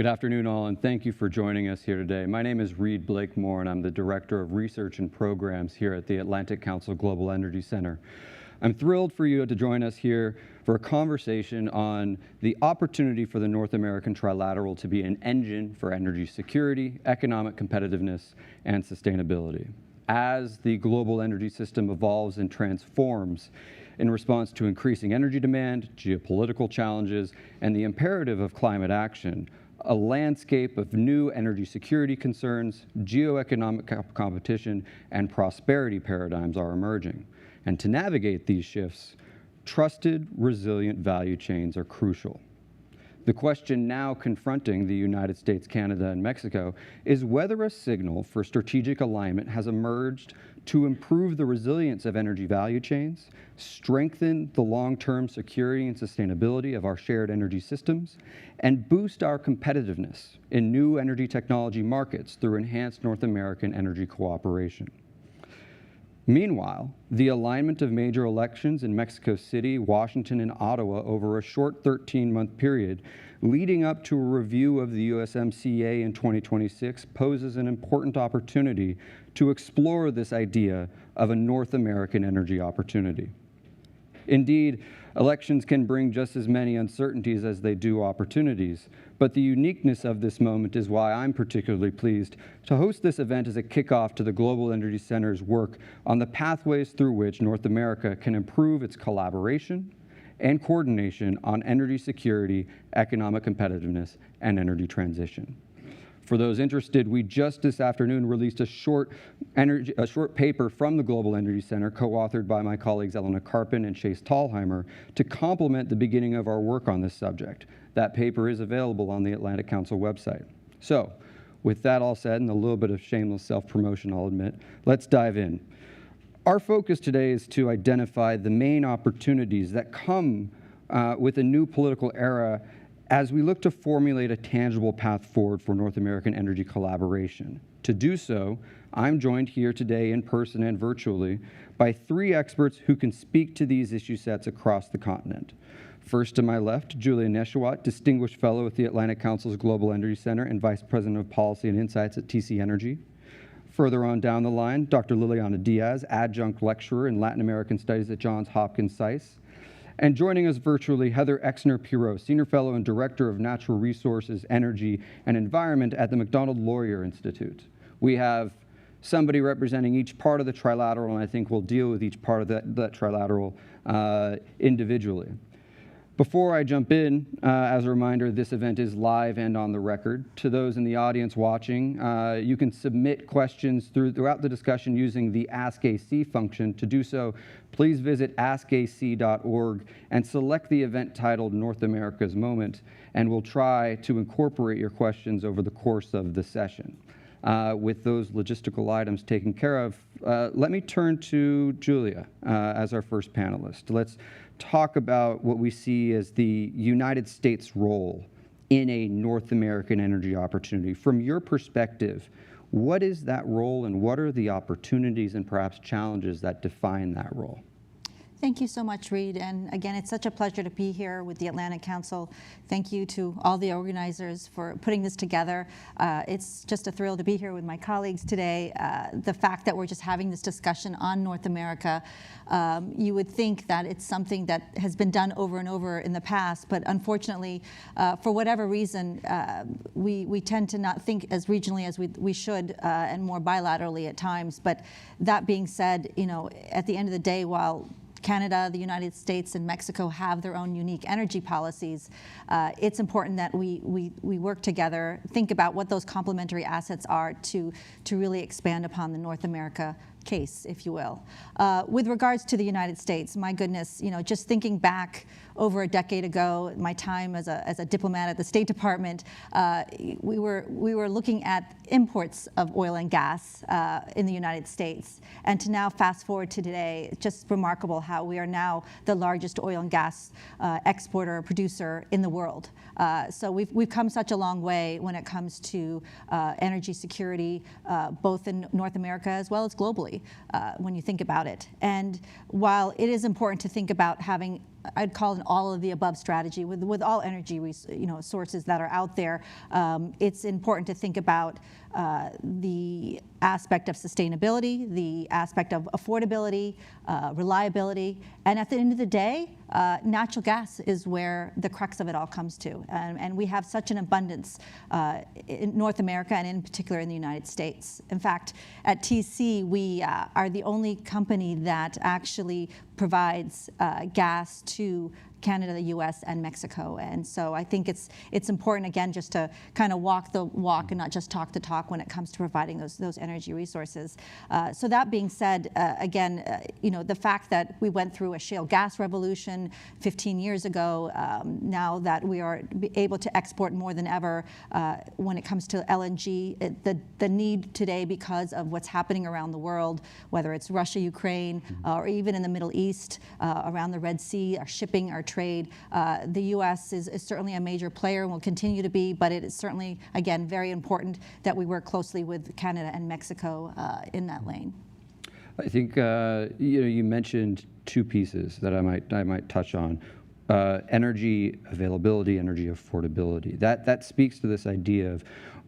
Good afternoon, all, and thank you for joining us here today. My name is Reed Blakemore, and I'm the Director of Research and Programs here at the Atlantic Council Global Energy Center. I'm thrilled for you to join us here for a conversation on the opportunity for the North American Trilateral to be an engine for energy security, economic competitiveness, and sustainability. As the global energy system evolves and transforms in response to increasing energy demand, geopolitical challenges, and the imperative of climate action, a landscape of new energy security concerns, geoeconomic competition, and prosperity paradigms are emerging. And to navigate these shifts, trusted, resilient value chains are crucial. The question now confronting the United States, Canada, and Mexico is whether a signal for strategic alignment has emerged to improve the resilience of energy value chains, strengthen the long-term security and sustainability of our shared energy systems, and boost our competitiveness in new energy technology markets through enhanced North American energy cooperation. Meanwhile, the alignment of major elections in Mexico City, Washington, and Ottawa over a short 13-month period leading up to a review of the USMCA in 2026 poses an important opportunity to explore this idea of a North American energy opportunity. Indeed, elections can bring just as many uncertainties as they do opportunities, but the uniqueness of this moment is why I'm particularly pleased to host this event as a kickoff to the Global Energy Center's work on the pathways through which North America can improve its collaboration and coordination on energy security, economic competitiveness, and energy transition. For those interested, we just this afternoon released a short paper from the Global Energy Center, co-authored by my colleagues Elena Karpin and Chase Tallheimer, to complement the beginning of our work on this subject. That paper is available on the Atlantic Council website. So, with that all said, and a little bit of shameless self-promotion, I'll admit, let's dive in. Our focus today is to identify the main opportunities that come with a new political era as we look to formulate a tangible path forward for North American energy collaboration. To do so, I'm joined here today in person and virtually by three experts who can speak to these issue sets across the continent. First to my left, Julia Neshawat, Distinguished Fellow at the Atlantic Council's Global Energy Center and Vice President of Policy and Insights at TC Energy. Further on down the line, Dr. Liliana Diaz, Adjunct Lecturer in Latin American Studies at Johns Hopkins SAIS. And joining us virtually, Heather Exner-Pirot, Senior Fellow and Director of Natural Resources, Energy, and Environment at the MacDonald-Laurier Institute. We have somebody representing each part of the trilateral, and I think we'll deal with each part of that trilateral individually. Before I jump in, as a reminder, this event is live and on the record. To those in the audience watching, you can submit questions throughout the discussion using the Ask AC function. To do so, please visit askac.org and select the event titled North America's Moment, and we'll try to incorporate your questions over the course of the session. With those logistical items taken care of, let me turn to Julia as our first panelist. Let's talk about what we see as the United States' role in a North American energy opportunity. From your perspective, what is that role and what are the opportunities and perhaps challenges that define that role? Thank you so much, Reed. And again, it's such a pleasure to be here with the Atlantic Council. Thank you to all the organizers for putting this together. It's just a thrill to be here with my colleagues today. The fact that we're just having this discussion on North America, you would think that it's something that has been done over and over in the past, but unfortunately, for whatever reason, we tend to not think as regionally as we should and more bilaterally at times. But that being said, you know, at the end of the day, while Canada, the United States, and Mexico have their own unique energy policies, it's important that we work together, think about what those complementary assets are to really expand upon the North America case, if you will. With regards to the United States, my goodness, you know, just thinking back over a decade ago, my time as a diplomat at the State Department, we were looking at imports of oil and gas in the United States. And to now fast forward to today, it's just remarkable how we are now the largest oil and gas exporter or producer in the world. So we've come such a long way when it comes to energy security, both in North America as well as globally, when you think about it. And while it is important to think about having I'd call an all of the above strategy with all energy sources that are out there. It's important to think about the aspect of sustainability, the aspect of affordability, reliability, and at the end of the day, natural gas is where the crux of it all comes to. And we have such an abundance in North America and in particular in the United States. In fact, at TC, we are the only company that actually provides gas to Canada, the U.S., and Mexico. And so I think it's important, again, just to kind of walk the walk and not just talk the talk when it comes to providing those energy resources. So that being said, again, the fact that we went through a shale gas revolution 15 years ago, now that we are able to export more than ever when it comes to LNG, the need today because of what's happening around the world, whether it's Russia, Ukraine, or even in the Middle East, around the Red Sea, our shipping, our trade. The U.S. is certainly a major player and will continue to be, but it is certainly, again, very important that we work closely with Canada and Mexico in that lane. I think you mentioned two pieces that I might touch on. Energy availability, energy affordability. That speaks to this idea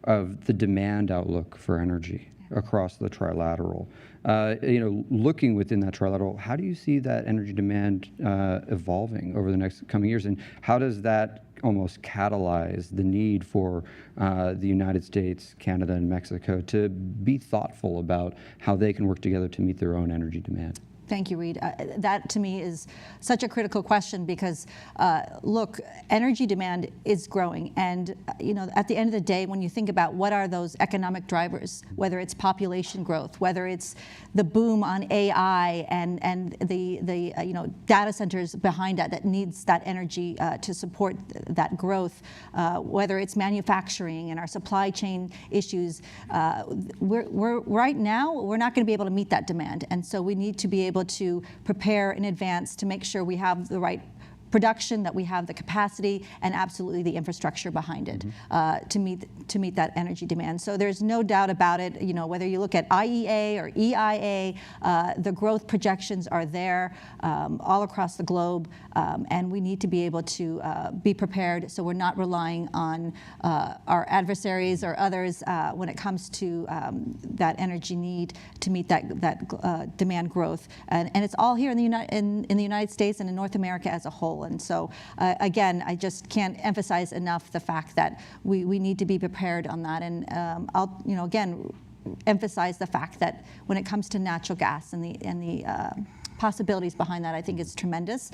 of the demand outlook for energy across the trilateral. Looking within that trilateral, how do you see that energy demand evolving over the next coming years, and how does that almost catalyze the need for the United States, Canada, and Mexico to be thoughtful about how they can work together to meet their own energy demand? Thank you, Reed. That, to me, is such a critical question because, look, energy demand is growing. And, at the end of the day, when you think about what are those economic drivers, whether it's population growth, whether it's the boom on AI and the data centers behind that needs that energy to support that growth, whether it's manufacturing and our supply chain issues, we're right now, we're not going to be able to meet that demand. And so we need to be able to prepare in advance to make sure we have the right production, that we have the capacity and absolutely the infrastructure behind it to meet that energy demand. So there's no doubt about it. Whether you look at IEA or EIA, the growth projections are there all across the globe, and we need to be able to be prepared so we're not relying on our adversaries or others when it comes to that energy need to meet that demand growth. And it's all here in the United States and in North America as a whole. And so, again, I just can't emphasize enough the fact that we need to be prepared on that. And I'll, again, emphasize the fact that when it comes to natural gas and the possibilities behind that, I think it's tremendous.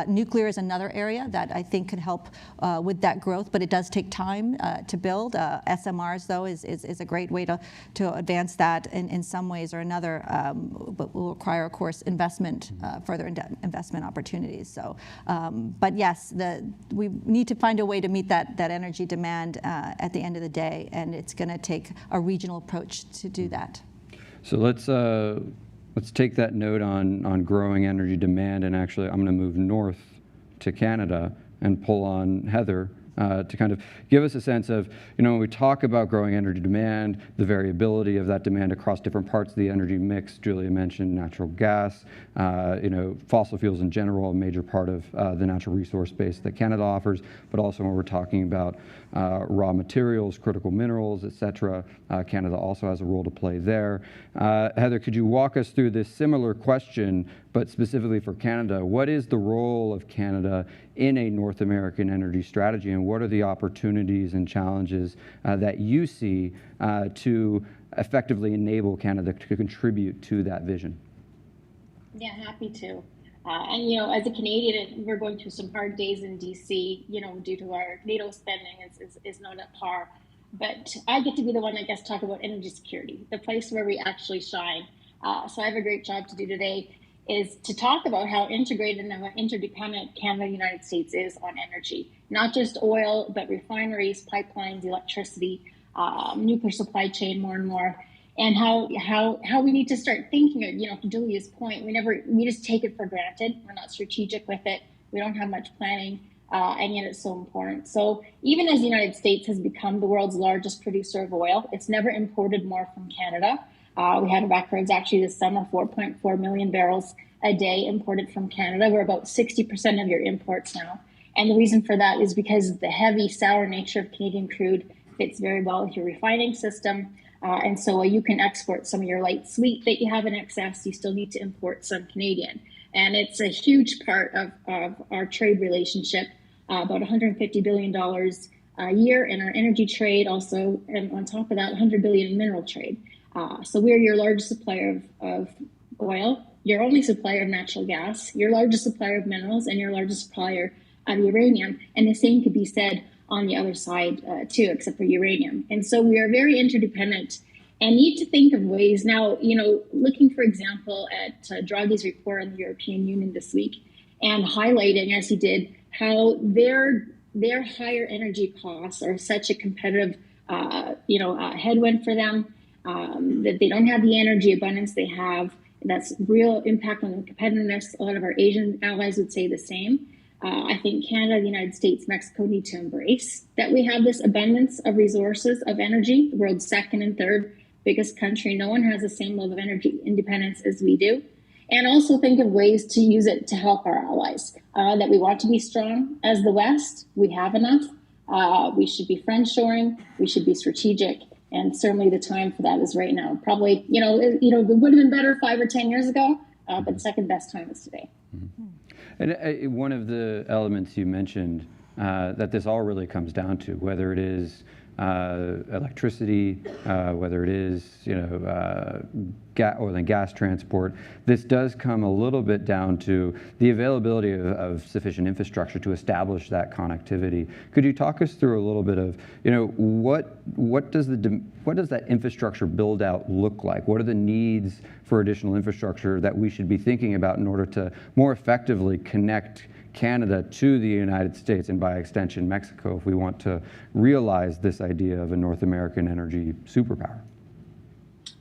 Nuclear is another area that I think could help with that growth, but it does take time to build. SMRs, though, is a great way to advance that in some ways or another, but will require, of course, investment, further investment opportunities. So, but yes, we need to find a way to meet that energy demand at the end of the day, and it's going to take a regional approach to do that. So let's take that note on growing energy demand, and actually I'm going to move north to Canada and pull on Heather to kind of give us a sense of, when we talk about growing energy demand, the variability of that demand across different parts of the energy mix. Julia mentioned natural gas, fossil fuels in general, a major part of the natural resource base that Canada offers, but also when we're talking about raw materials, critical minerals, et cetera, Canada also has a role to play there. Heather, could you walk us through this similar question, but specifically for Canada? What is the role of Canada in a North American energy strategy, and what are the opportunities and challenges that you see to effectively enable Canada to contribute to that vision? Yeah, happy to. And, as a Canadian, we're going through some hard days in DC, due to our NATO spending is not at par. But I get to be the one, I guess, talk about energy security, the place where we actually shine. So I have a great job to do today, is to talk about how integrated and how interdependent Canada and the United States is on energy. Not just oil, but refineries, pipelines, electricity, nuclear supply chain more and more. And how we need to start thinking, to Julia's point, we just take it for granted. We're not strategic with it. We don't have much planning, and yet it's so important. So even as the United States has become the world's largest producer of oil, it's never imported more from Canada. We had records actually this summer, 4.4 million barrels a day imported from Canada. We're about 60% of your imports now. And the reason for that is because the heavy, sour nature of Canadian crude fits very well with your refining system. And so you can export some of your light sweet that you have in excess. You still need to import some Canadian. And it's a huge part of our trade relationship, about $150 billion a year in our energy trade, also, and on top of that, $100 billion in mineral trade. So we're your largest supplier of oil, your only supplier of natural gas, your largest supplier of minerals, and your largest supplier of uranium. And the same could be said on the other side too, except for uranium. And so we are very interdependent and need to think of ways now, looking, for example, at Draghi's report on the European Union this week and highlighting, as he did, how their higher energy costs are such a competitive, headwind for them, that they don't have the energy abundance they have. That's real impact on competitiveness. A lot of our Asian allies would say the same. I think Canada, the United States, Mexico need to embrace that we have this abundance of resources of energy, the world's second and third biggest country. No one has the same level of energy independence as we do. And also think of ways to use it to help our allies, that we want to be strong as the West. We have enough. We should be friendshoring. We should be strategic. And certainly the time for that is right now. Probably, it would have been better 5 or 10 years ago, but the second best time is today. Mm-hmm. And one of the elements you mentioned that this all really comes down to, whether it is electricity, whether it is oil and gas transport, this does come a little bit down to the availability of sufficient infrastructure to establish that connectivity. Could you talk us through a little bit of what does that infrastructure build out look like? What are the needs for additional infrastructure that we should be thinking about in order to more effectively connect Canada to the United States and by extension Mexico if we want to realize this idea of a North American energy superpower?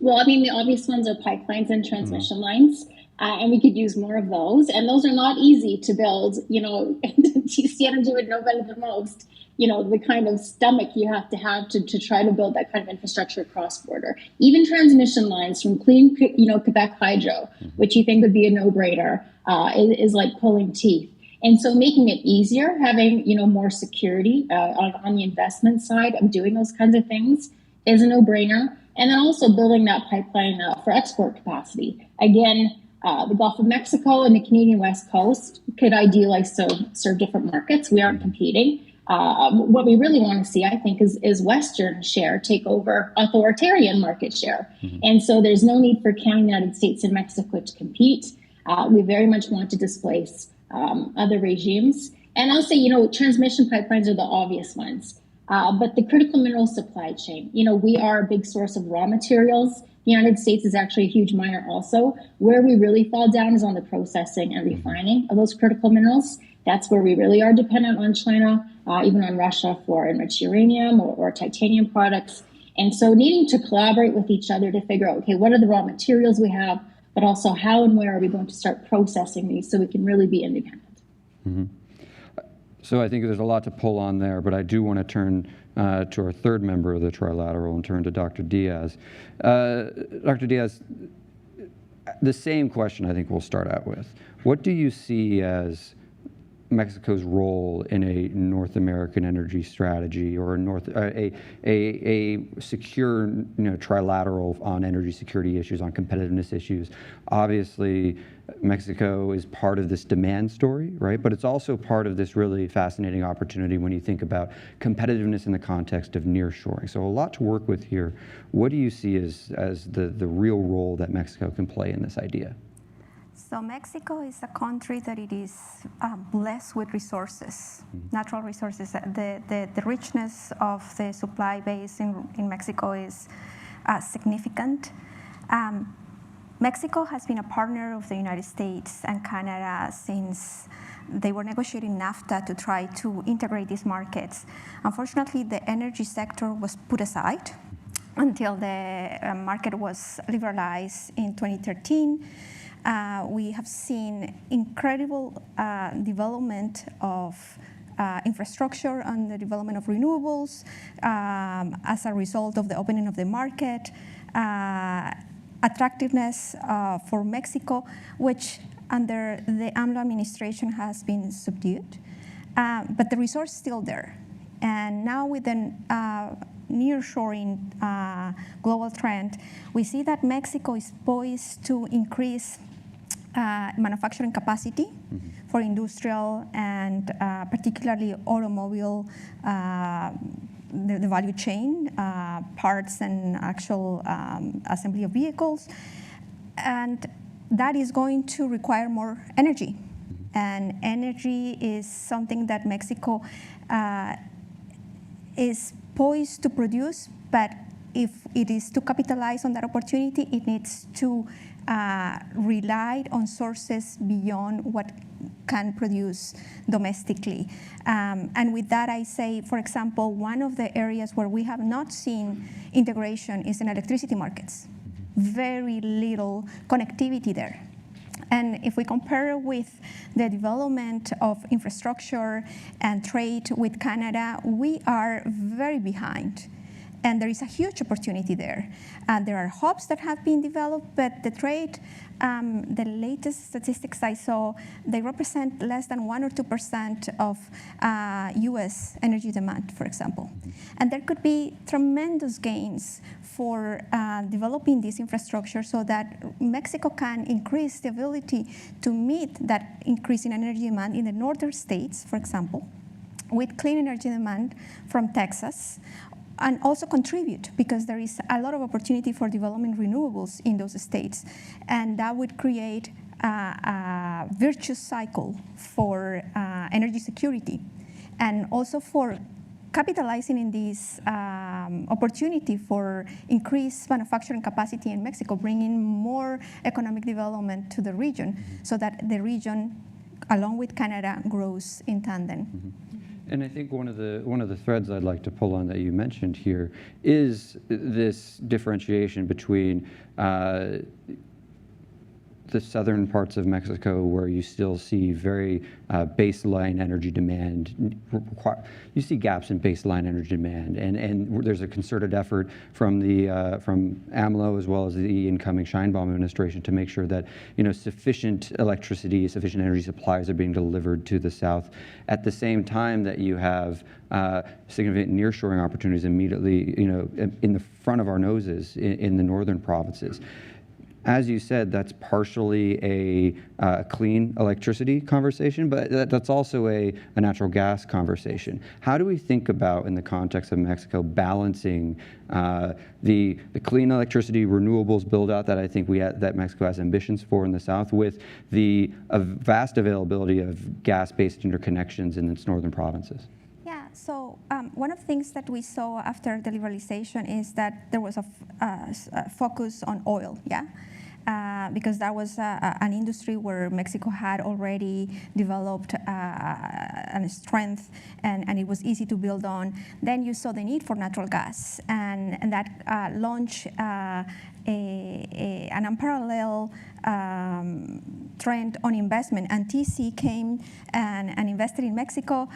Well, the obvious ones are pipelines and transmission lines, and we could use more of those. And those are not easy to build. TC Energy would know better than most, the kind of stomach you have to try to build that kind of infrastructure cross-border. Even transmission lines from clean, Quebec Hydro, which you think would be a no-brainer, is like pulling teeth. And so making it easier, having, more security on the investment side of doing those kinds of things is a no-brainer. And then also building that pipeline for export capacity. Again, the Gulf of Mexico and the Canadian West Coast could ideally serve different markets. We aren't competing. What we really want to see, I think, is Western share take over authoritarian market share. Mm-hmm. And so there's no need for Canada, United States, and Mexico to compete. We very much want to displace other regimes. And I'll say, transmission pipelines are the obvious ones. But the critical mineral supply chain, we are a big source of raw materials. The United States is actually a huge miner also. Where we really fall down is on the processing and refining of those critical minerals. That's where we really are dependent on China, even on Russia for enriched uranium or titanium products. And so needing to collaborate with each other to figure out, okay, what are the raw materials we have, but also how and where are we going to start processing these so we can really be independent. Mm-hmm. So I think there's a lot to pull on there, but I do want to turn to our third member of the trilateral and turn to Dr. Diaz. Dr. Diaz, the same question I think we'll start out with. What do you see as Mexico's role in a North American energy strategy or a secure, trilateral on energy security issues, on competitiveness issues? Obviously, Mexico is part of this demand story, right? But it's also part of this really fascinating opportunity when you think about competitiveness in the context of nearshoring. So a lot to work with here. What do you see as the real role that Mexico can play in this idea? So Mexico is a country that it is blessed with resources, natural resources. The richness of the supply base in Mexico is significant. Mexico has been a partner of the United States and Canada since they were negotiating NAFTA to try to integrate these markets. Unfortunately, the energy sector was put aside until the market was liberalized in 2013. We have seen incredible development of infrastructure and the development of renewables as a result of the opening of the market, attractiveness for Mexico, which under the AMLO administration has been subdued, but the resource is still there. And now with the nearshoring global trend, we see that Mexico is poised to increase manufacturing capacity for industrial and particularly automobile, the value chain, parts and actual assembly of vehicles. And that is going to require more energy. And energy is something that Mexico is poised to produce, but if it is to capitalize on that opportunity, it needs to rely on sources beyond what can produce domestically. And with that, I say, for example, one of the areas where we have not seen integration is in electricity markets. Very little connectivity there. And if we compare with the development of infrastructure and trade with Canada, we are very behind. And there is a huge opportunity there. There are hubs that have been developed, but the trade, the latest statistics I saw, they represent less than 1 or 2% of US energy demand, for example. And there could be tremendous gains for developing this infrastructure so that Mexico can increase the ability to meet that increase in energy demand in the northern states, for example, with clean energy demand from Texas, and also contribute, because there is a lot of opportunity for developing renewables in those states. And that would create a virtuous cycle for energy security, and also for capitalizing in this opportunity for increased manufacturing capacity in Mexico, bringing more economic development to the region, so that the region, along with Canada, grows in tandem. And I think one of the threads I'd like to pull on that you mentioned here is this differentiation between the southern parts of Mexico, where you still see very baseline energy demand. You see gaps in baseline energy demand, and there's a concerted effort from AMLO as well as the incoming Sheinbaum administration to make sure that sufficient electricity, sufficient energy supplies are being delivered to the south. At the same time that you have significant nearshoring opportunities immediately, in the front of our noses in the northern provinces. As you said, that's partially a clean electricity conversation, but that's also a natural gas conversation. How do we think about, in the context of Mexico, balancing the clean electricity renewables build-out that I think that Mexico has ambitions for in the south, with the vast availability of gas-based interconnections in its northern provinces? Yeah, so one of the things that we saw after the liberalization is that there was a focus on oil, because that was an industry where Mexico had already developed a strength, and it was easy to build on. Then you saw the need for natural gas, and that launched an unparalleled trend on investment. And TC came and invested in Mexico,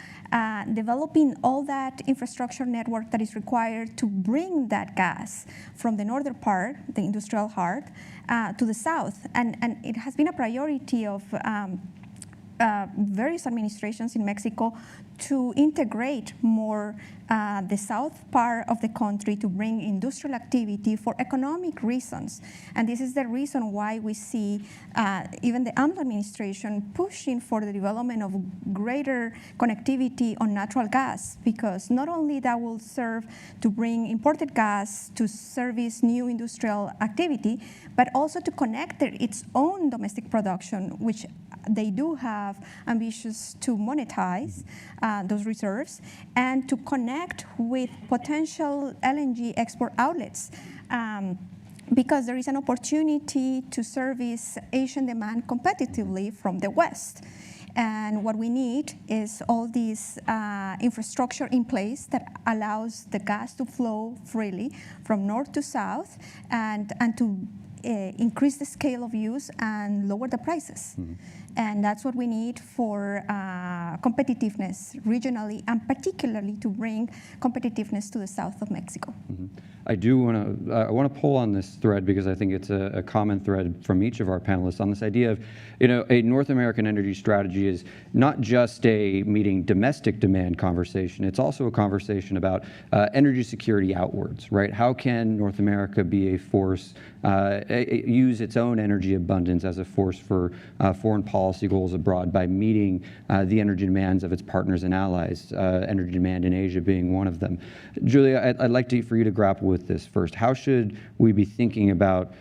developing all that infrastructure network that is required to bring that gas from the northern part, the industrial heart, to the south. And it has been a priority of various administrations in Mexico to integrate more the south part of the country, to bring industrial activity for economic reasons. And this is the reason why we see even the AMLO administration pushing for the development of greater connectivity on natural gas, because not only that will serve to bring imported gas to service new industrial activity, but also to connect its own domestic production, which they do have ambitions to monetize those reserves, and to connect with potential LNG export outlets, because there is an opportunity to service Asian demand competitively from the West. And what we need is all this infrastructure in place that allows the gas to flow freely from north to south, and to increase the scale of use and lower the prices. And that's what we need for competitiveness regionally, and particularly to bring competitiveness to the south of Mexico. I do want to pull on this thread because I think it's a common thread from each of our panelists on this idea of, a North American energy strategy is not just a meeting domestic demand conversation. It's also a conversation about energy security outwards, right? How can North America be a force, use its own energy abundance as a force for foreign policy goals abroad by meeting the energy demands of its partners and allies, energy demand in Asia being one of them. Julia, I'd like for you to grapple with this first. How should we be thinking about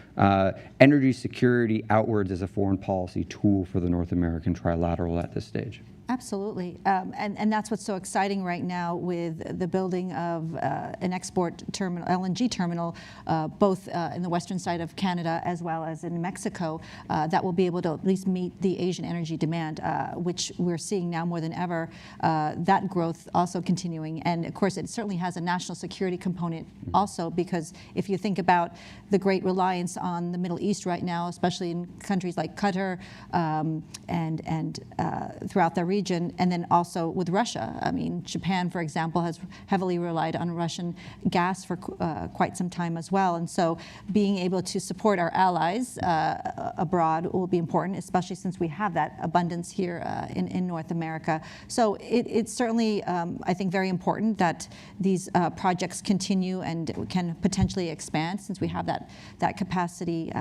energy security outwards as a foreign policy tool for the North American trilateral at this stage? Absolutely, and that's what's so exciting right now with the building of an export terminal, LNG terminal, both in the western side of Canada as well as in Mexico, that will be able to at least meet the Asian energy demand, which we're seeing now more than ever, that growth also continuing. And of course, it certainly has a national security component also, because if you think about the great reliance on the Middle East right now, especially in countries like Qatar and throughout the region, and then also with Russia. I mean, Japan, for example, has heavily relied on Russian gas for quite some time as well. And so being able to support our allies abroad will be important, especially since we have that abundance here in North America. So it's certainly, I think, very important that these projects continue and can potentially expand since we have that capacity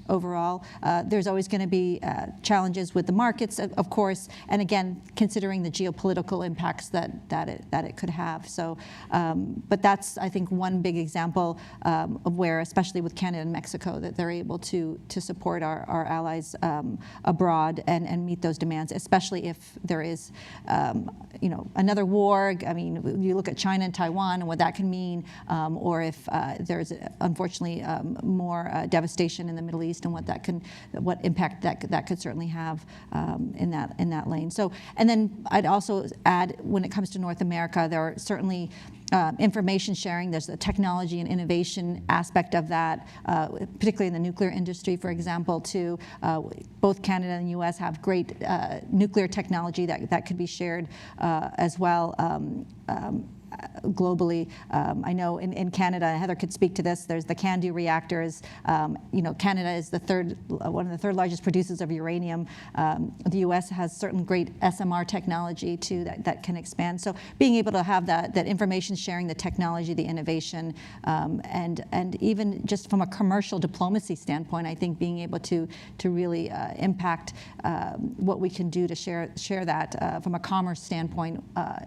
overall. There's always going to be challenges with the markets, of course, and again, considering the geopolitical impacts that it could have. So, but that's, I think, one big example of where, especially with Canada and Mexico, that they're able to support our allies abroad and meet those demands, especially if there is, another war. I mean, you look at China and Taiwan and what that can mean, or if there's unfortunately more devastation in the Middle East and what impact that could certainly have in that lane. So. And then I'd also add, when it comes to North America, there are certainly information sharing. There's the technology and innovation aspect of that, particularly in the nuclear industry, for example, too. Both Canada and the U.S. have great nuclear technology that could be shared as well. Globally, I know in Canada, Heather could speak to this. There's the CANDU reactors. Canada is one of the third largest producers of uranium. The U.S. has certain great SMR technology too that can expand. So being able to have that information sharing, the technology, the innovation, and even just from a commercial diplomacy standpoint, I think being able to really impact what we can do to share that from a commerce standpoint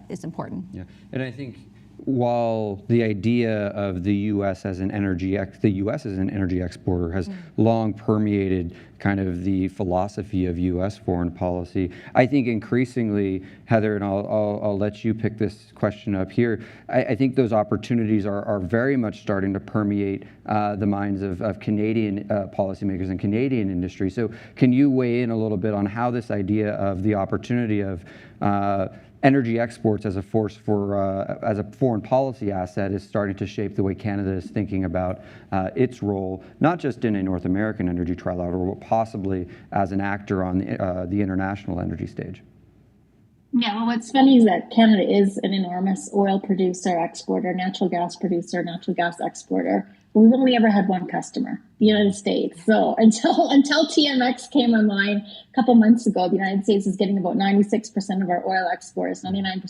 is important. Yeah, and I think while the idea of the U.S. as an energy exporter has long permeated kind of the philosophy of U.S. foreign policy, I think increasingly, Heather, and I'll let you pick this question up here, I think those opportunities are very much starting to permeate the minds of Canadian policymakers and Canadian industry. So can you weigh in a little bit on how this idea of the opportunity of energy exports as a force as a foreign policy asset is starting to shape the way Canada is thinking about its role, not just in a North American energy trilateral, but possibly as an actor on the international energy stage? Yeah, well, what's funny is that Canada is an enormous oil producer, exporter, natural gas producer, natural gas exporter. But we've only ever had one customer, the United States. So until TMX came online a couple months ago, the United States is getting about 96% of our oil exports, 99%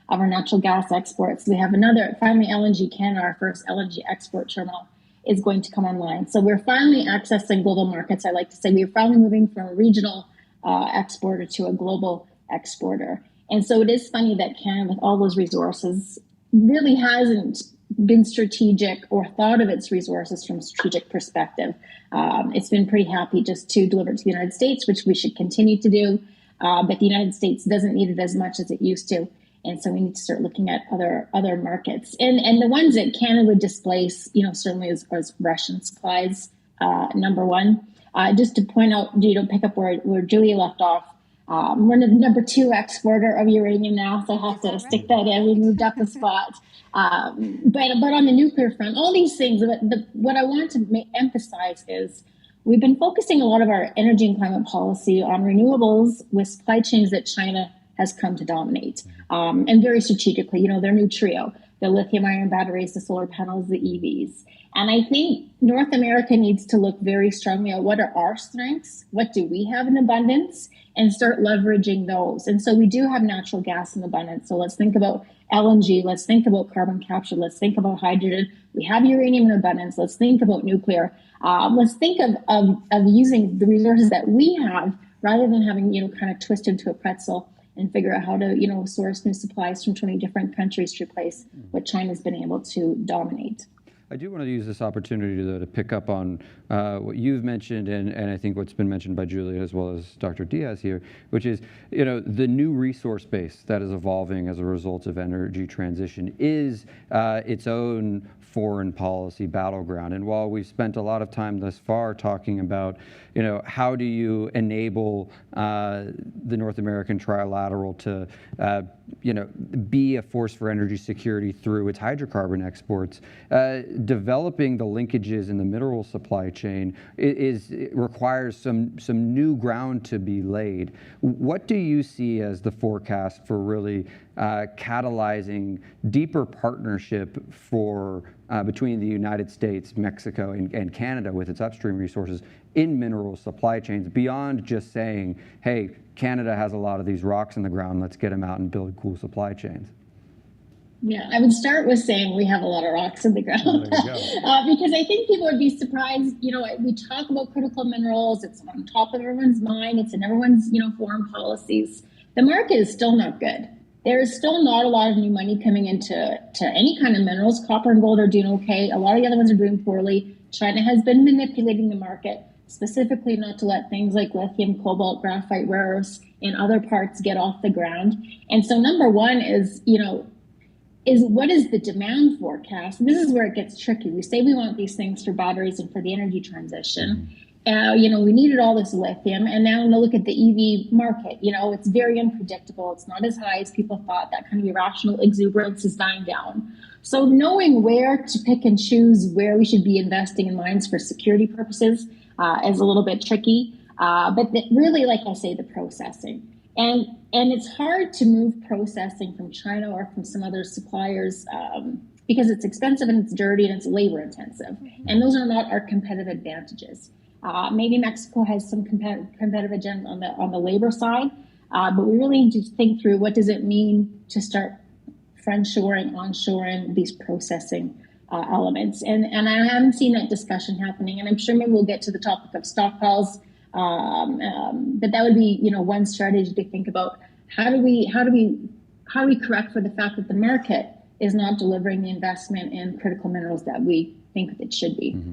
of our natural gas exports. We have finally LNG Canada, our first LNG export terminal, is going to come online. So we're finally accessing global markets. I like to say we're finally moving from a regional exporter to a global exporter. And so it is funny that Canada, with all those resources, really hasn't been strategic or thought of its resources from a strategic perspective. It's been pretty happy just to deliver it to the United States, which we should continue to do. But the United States doesn't need it as much as it used to. And so we need to start looking at other markets. And the ones that Canada would displace, certainly is Russian supplies, number one. Just to point out, pick up where Julia left off. We're the number 2 exporter of uranium now, so I have to stick that in. We moved up a spot. But on the nuclear front, all these things, what I want to emphasize is we've been focusing a lot of our energy and climate policy on renewables with supply chains that China has come to dominate, and very strategically. You know, their new trio, the lithium-ion batteries, the solar panels, the EVs. And I think North America needs to look very strongly at what are our strengths, what do we have in abundance, and start leveraging those. And so we do have natural gas in abundance. So let's think about LNG, let's think about carbon capture, let's think about hydrogen. We have uranium in abundance, let's think about nuclear. Let's think of using the resources that we have rather than having, kind of twist into a pretzel and figure out how to, source new supplies from 20 different countries to replace what China's been able to dominate. I do want to use this opportunity, though, to pick up on what you've mentioned and I think what's been mentioned by Julia as well as Dr. Diaz here, which is, the new resource base that is evolving as a result of energy transition is its own foreign policy battleground. And while we've spent a lot of time thus far talking about, how do you enable the North American trilateral to, be a force for energy security through its hydrocarbon exports, developing the linkages in the mineral supply chain it requires some new ground to be laid. What do you see as the forecast for really catalyzing deeper partnership for between the United States, Mexico, and Canada with its upstream resources in mineral supply chains, beyond just saying, hey, Canada has a lot of these rocks in the ground, let's get them out and build cool supply chains? Yeah, I would start with saying we have a lot of rocks in the ground because I think people would be surprised. We talk about critical minerals. It's on top of everyone's mind. It's in everyone's, foreign policies. The market is still not good. There is still not a lot of new money coming into any kind of minerals. Copper and gold are doing okay. A lot of the other ones are doing poorly. China has been manipulating the market, specifically not to let things like lithium, cobalt, graphite, rare earths, and other parts get off the ground. And so number one is what is the demand forecast? This is where it gets tricky. We say we want these things for batteries and for the energy transition. We needed all this lithium, and now look at the EV market. It's very unpredictable. It's not as high as people thought. That kind of irrational exuberance is dying down. So knowing where to pick and choose where we should be investing in mines for security purposes is a little bit tricky. But really, like I say, the processing. And it's hard to move processing from China or from some other suppliers because it's expensive and it's dirty and it's labor intensive. And those are not our competitive advantages. Maybe Mexico has some competitive agenda on the labor side, but we really need to think through what does it mean to start friendshoring, onshoring these processing elements. And I haven't seen that discussion happening. And I'm sure maybe we'll get to the topic of stockpiles. But that would be, one strategy to think about. How do we correct for the fact that the market is not delivering the investment in critical minerals that we think it should be? Mm-hmm.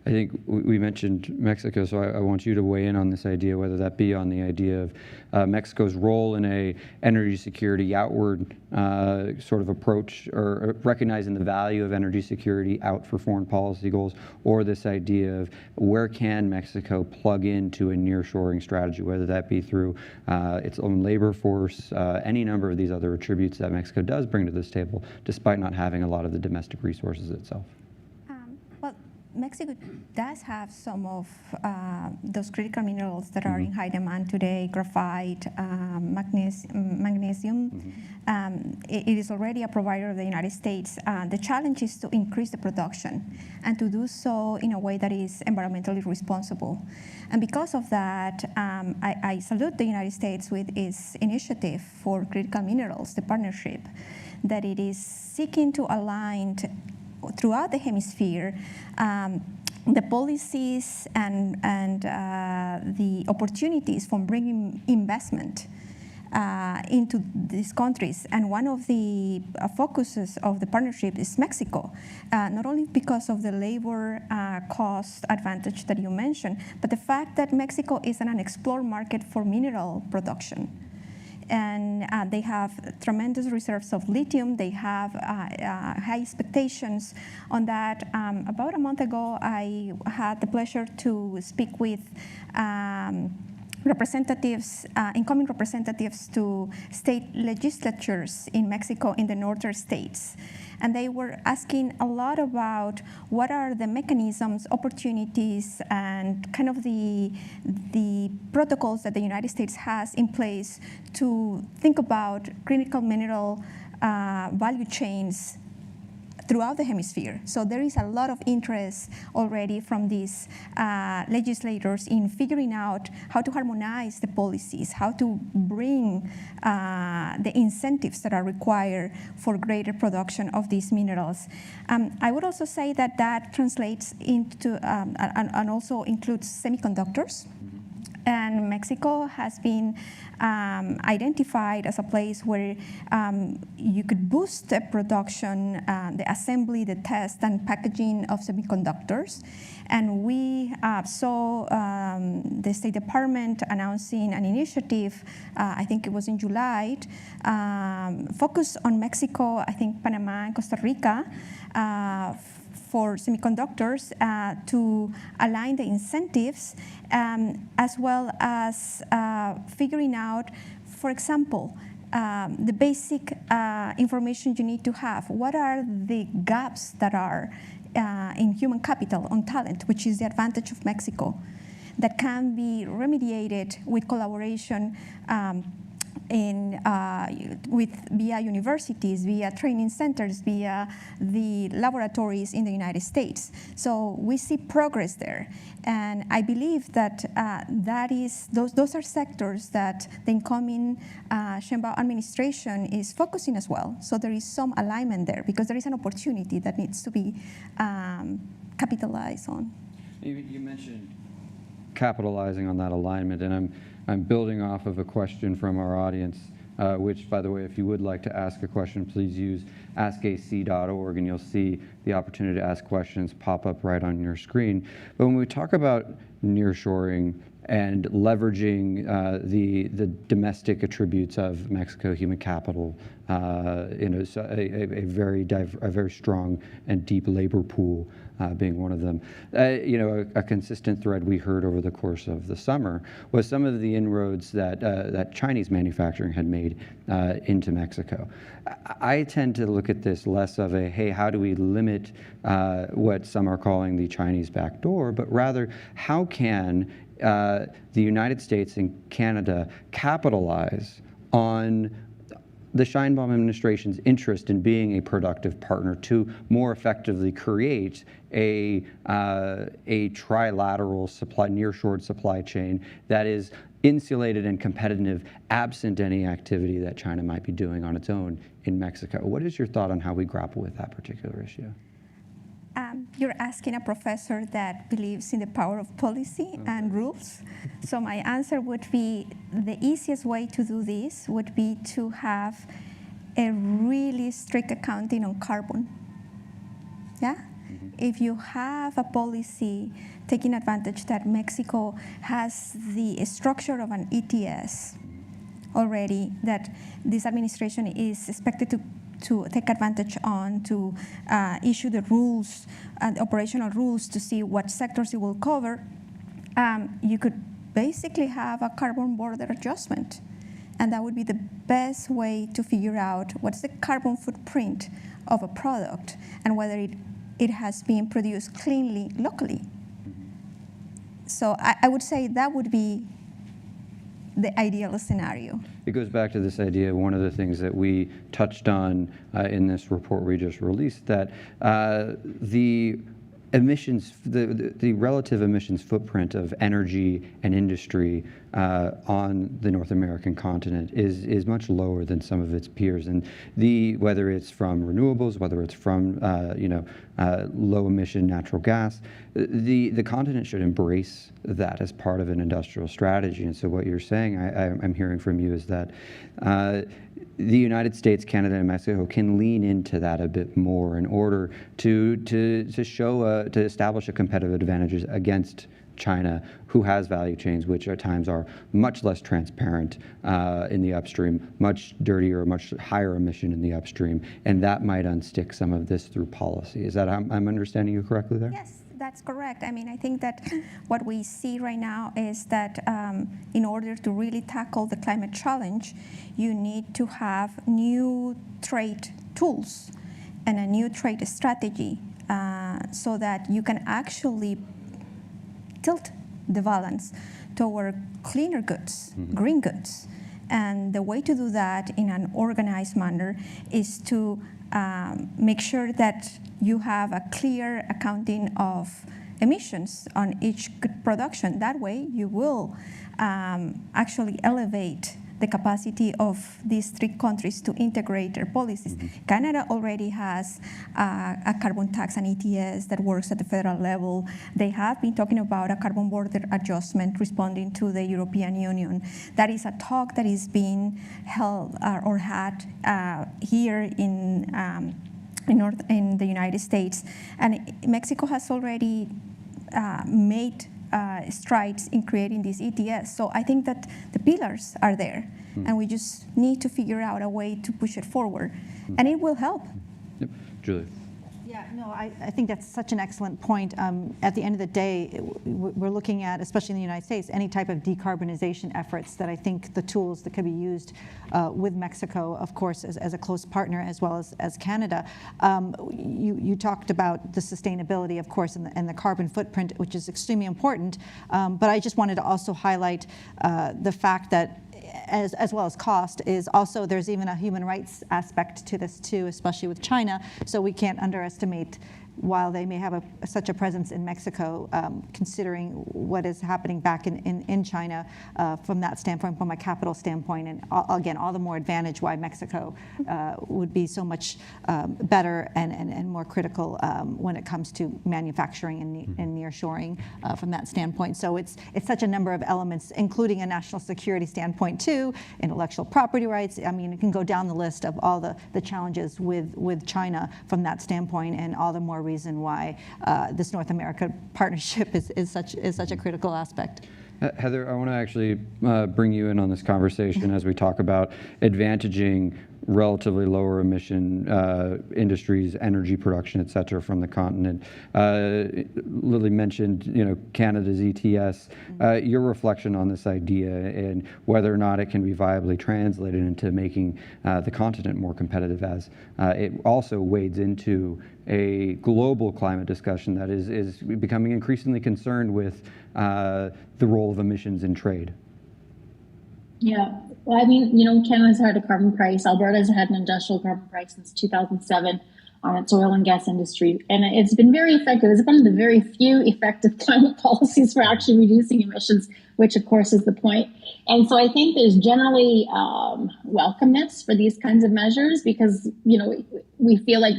I think we mentioned Mexico, so I want you to weigh in on this idea, whether that be on the idea of Mexico's role in a energy security outward sort of approach, or recognizing the value of energy security out for foreign policy goals, or this idea of where can Mexico plug into a nearshoring strategy, whether that be through its own labor force, any number of these other attributes that Mexico does bring to this table, despite not having a lot of the domestic resources itself. Mexico does have some of those critical minerals that are in high demand today: graphite, magnesium. It is already a provider of the United States. The challenge is to increase the production and to do so in a way that is environmentally responsible. And because of that, I salute the United States with its initiative for critical minerals, the partnership, that it is seeking to align throughout the hemisphere the policies and the opportunities from bringing investment into these countries. And one of the focuses of the partnership is Mexico, not only because of the labor cost advantage that you mentioned, but the fact that Mexico is an unexplored market for mineral production. And they have tremendous reserves of lithium. They have high expectations on that. About a month ago, I had the pleasure to speak with representatives, incoming representatives to state legislatures in Mexico in the northern states. and they were asking a lot about what are the mechanisms, opportunities, and kind of the protocols that the United States has in place to think about critical mineral value chains throughout the hemisphere. So there is a lot of interest already from these legislators in figuring out how to harmonize the policies, how to bring the incentives that are required for greater production of these minerals. I would also say that that translates into and also includes semiconductors. And Mexico has been identified as a place where you could boost the production, the assembly, the test, and packaging of semiconductors. And we saw the State Department announcing an initiative, I think it was in July, focused on Mexico, I think Panama and Costa Rica, for semiconductors to align the incentives, as well as figuring out, for example, the basic information you need to have. What are the gaps that are in human capital, on talent, which is the advantage of Mexico, that can be remediated with collaboration via universities, via training centers, via the laboratories in the United States. So we see progress there, and I believe that those are sectors that the incoming Sheinbaum administration is focusing as well. So there is some alignment there because there is an opportunity that needs to be capitalized on. You mentioned capitalizing on that alignment, and I'm building off of a question from our audience, which, by the way, if you would like to ask a question, please use askac.org, and you'll see the opportunity to ask questions pop up right on your screen. But when we talk about nearshoring and leveraging the domestic attributes of Mexico, human capital, a very strong and deep labor pool being one of them. A consistent thread we heard over the course of the summer was some of the inroads that Chinese manufacturing had made into Mexico. I tend to look at this less of a, hey, how do we limit what some are calling the Chinese backdoor, but rather, how can the United States and Canada capitalize on the Sheinbaum administration's interest in being a productive partner to more effectively create a trilateral nearshored supply chain that is insulated and competitive, absent any activity that China might be doing on its own in Mexico. What is your thought on how we grapple with that particular issue? You're asking a professor that believes in the power of policy and rules. So my answer would be the easiest way to do this would be to have a really strict accounting on carbon. Yeah? Mm-hmm. If you have a policy taking advantage that Mexico has the structure of an ETS already, that this administration is expected to take advantage on, to issue the rules, the operational rules to see what sectors it will cover, you could basically have a carbon border adjustment. And that would be the best way to figure out what's the carbon footprint of a product and whether it has been produced cleanly locally. So I would say that would be the ideal scenario. It goes back to this idea, one of the things that we touched on in this report we just released, that the emissions, the relative emissions footprint of energy and industry on the North American continent is much lower than some of its peers, and whether it's from renewables, whether it's from low emission natural gas, the continent should embrace that as part of an industrial strategy. And so what you're saying, I'm hearing from you, is that the United States, Canada, and Mexico can lean into that a bit more in order to establish a competitive advantage against China, who has value chains which at times are much less transparent in the upstream, much dirtier, much higher emission in the upstream, and that might unstick some of this through policy. Is that I'm understanding you correctly there? Yes, that's correct. I mean, I think that what we see right now is that in order to really tackle the climate challenge, you need to have new trade tools. and a new trade strategy so that you can actually tilt the balance toward cleaner goods, green goods. And the way to do that in an organized manner is to make sure that you have a clear accounting of emissions on each good production. That way, you will actually elevate the capacity of these three countries to integrate their policies. Canada already has a carbon tax and ETS that works at the federal level. They have been talking about a carbon border adjustment responding to the European Union. That is a talk that is being held or had here in the United States. And Mexico has already made strides in creating this ETS. So I think that the pillars are there, and we just need to figure out a way to push it forward, and it will help. Yep. Julie. Yeah, no, I think that's such an excellent point. At the end of the day, we're looking at, especially in the United States, any type of decarbonization efforts that I think the tools that could be used with Mexico, of course, as a close partner, as well as Canada. You talked about the sustainability, of course, and the carbon footprint, which is extremely important. But I just wanted to also highlight the fact that as well as cost, is also there's even a human rights aspect to this too, especially with China. So we can't underestimate, while they may have such a presence in Mexico, considering what is happening back in China from that standpoint, from a capital standpoint, and again, all the more advantage why Mexico would be so much better and more critical when it comes to manufacturing and nearshoring from that standpoint. So it's such a number of elements, including a national security standpoint too, intellectual property rights. I mean, it can go down the list of all the challenges with China from that standpoint, and all the more reason why this North America partnership is such a critical aspect. Heather, I want to actually bring you in on this conversation as we talk about advantaging relatively lower emission industries, energy production, et cetera, from the continent. Lily mentioned, Canada's ETS. Your reflection on this idea and whether or not it can be viably translated into making the continent more competitive, as it also wades into a global climate discussion that is becoming increasingly concerned with the role of emissions in trade. Yeah, well, I mean, Canada's had a carbon price. Alberta's had an industrial carbon price since 2007 on its oil and gas industry. And it's been very effective. It's one of the very few effective climate policies for actually reducing emissions, which of course is the point. And so I think there's generally welcomeness for these kinds of measures because, we feel like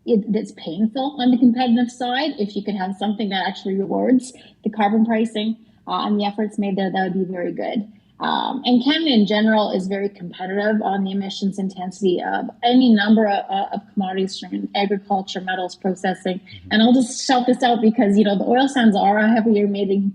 it's painful on the competitive side. If you could have something that actually rewards the carbon pricing and the efforts made there, that would be very good. And Canada in general is very competitive on the emissions intensity of any number of commodities from agriculture, metals, processing. And I'll just shout this out because, the oil sands are a heavier emitting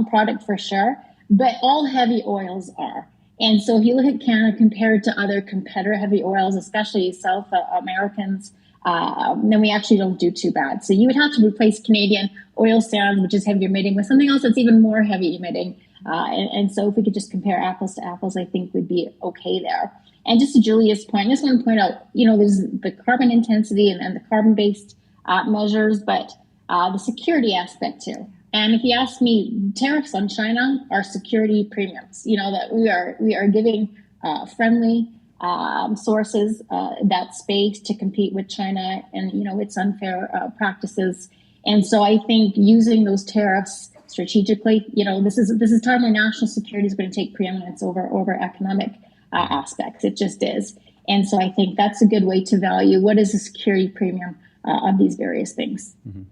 product for sure, but all heavy oils are. And so if you look at Canada compared to other competitor heavy oils, especially South Americans, then we actually don't do too bad. So you would have to replace Canadian oil sands, which is heavy emitting, with something else that's even more heavy emitting. And so if we could just compare apples to apples, I think we'd be okay there. And just to Julia's point, I just want to point out, there's the carbon intensity and the carbon-based measures, but the security aspect too. And if you ask me, tariffs on China are security premiums, that we are giving friendly sources that space to compete with China and, its unfair practices. And so I think using those tariffs strategically, this is time where national security is going to take preeminence over economic aspects. It just is. And so I think that's a good way to value what is the security premium of these various things. Mm-hmm.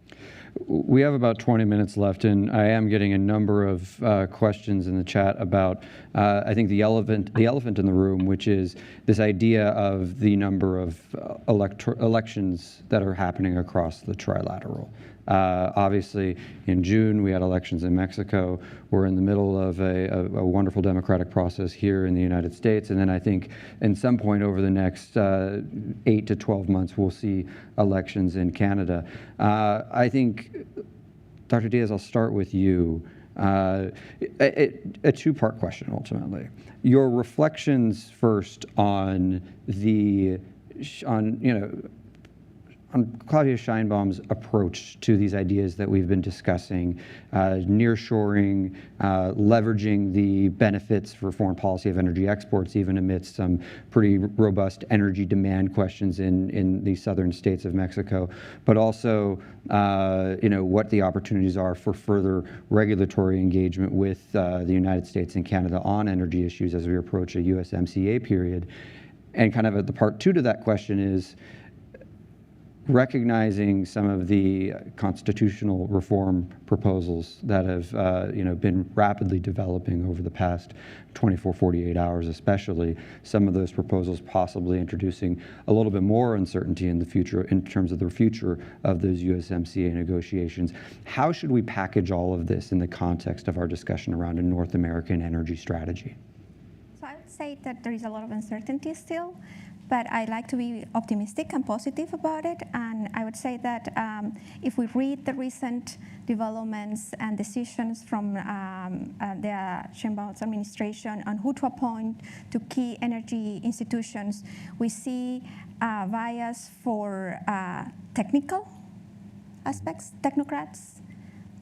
We have about 20 minutes left, and I am getting a number of questions in the chat about, I think, the elephant in the room, which is this idea of the number of elections that are happening across the trilateral. Obviously, in June, we had elections in Mexico. We're in the middle of a wonderful democratic process here in the United States. And then I think in some point over the next 8 to 12 months, we'll see elections in Canada. I think, Dr. Diaz, I'll start with you. A two-part question, ultimately. Your reflections first on Claudia Scheinbaum's approach to these ideas that we've been discussing, nearshoring, leveraging the benefits for foreign policy of energy exports, even amidst some pretty robust energy demand questions in the southern states of Mexico, but also what the opportunities are for further regulatory engagement with the United States and Canada on energy issues as we approach a USMCA period. And kind of at the part two to that question is, recognizing some of the constitutional reform proposals that have been rapidly developing over the past 24, 48 hours especially, some of those proposals possibly introducing a little bit more uncertainty in the future in terms of the future of those USMCA negotiations. How should we package all of this in the context of our discussion around a North American energy strategy? So I would say that there is a lot of uncertainty still, but I like to be optimistic and positive about it. And I would say that if we read the recent developments and decisions from the Sheinbaum's administration on who to appoint to key energy institutions, we see a bias for technical aspects, technocrats,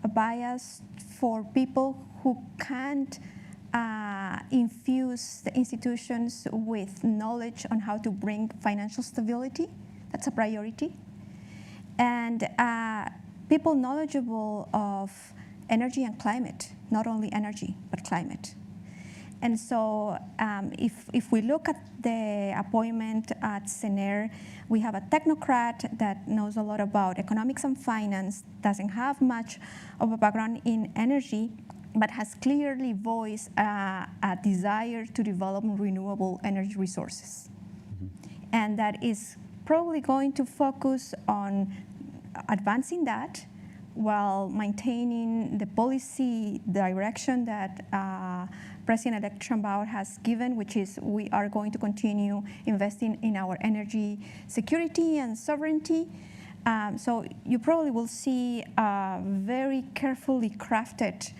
a bias for people who can't infuse the institutions with knowledge on how to bring financial stability. That's a priority. And people knowledgeable of energy and climate, not only energy, but climate. And so if we look at the appointment at CENER, we have a technocrat that knows a lot about economics and finance, doesn't have much of a background in energy, but has clearly voiced a desire to develop renewable energy resources. Mm-hmm. And that is probably going to focus on advancing that while maintaining the policy direction that President-elect Sheinbaum has given, which is we are going to continue investing in our energy security and sovereignty. So you probably will see a very carefully crafted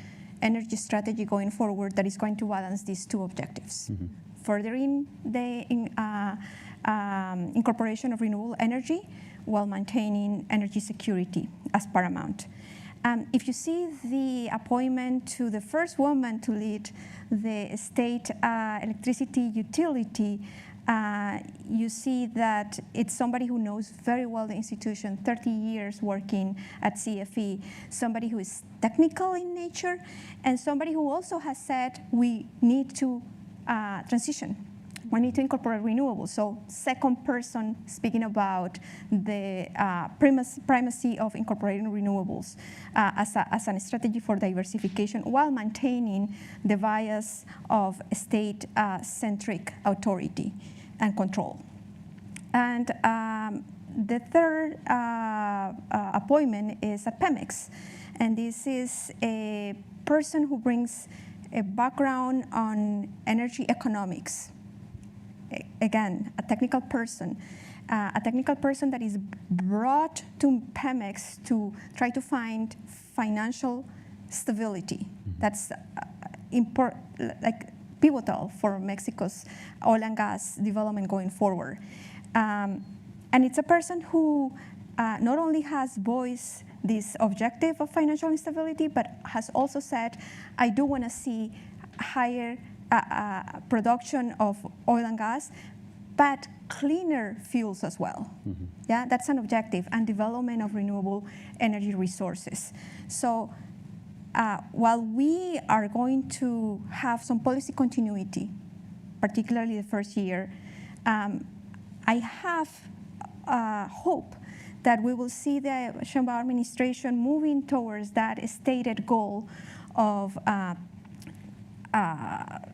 energy strategy going forward that is going to balance these two objectives. Mm-hmm. Furthering the incorporation of renewable energy while maintaining energy security as paramount. If you see the appointment to the first woman to lead the state electricity utility, you see that it's somebody who knows very well the institution, 30 years working at CFE, somebody who is technical in nature, and somebody who also has said we need to transition. We need to incorporate renewables. So second person speaking about the primacy of incorporating renewables as a strategy for diversification while maintaining the bias of state-centric authority and control. And the third appointment is at Pemex. And this is a person who brings a background on energy economics. Again, a technical person that is brought to Pemex to try to find financial stability. That's pivotal for Mexico's oil and gas development going forward. And it's a person who not only has voiced this objective of financial instability, but has also said, I do want to see higher production of oil and gas, but cleaner fuels as well. Mm-hmm. Yeah, that's an objective, and development of renewable energy resources. So while we are going to have some policy continuity, particularly the first year, I have hope that we will see the Sheinbaum administration moving towards that stated goal of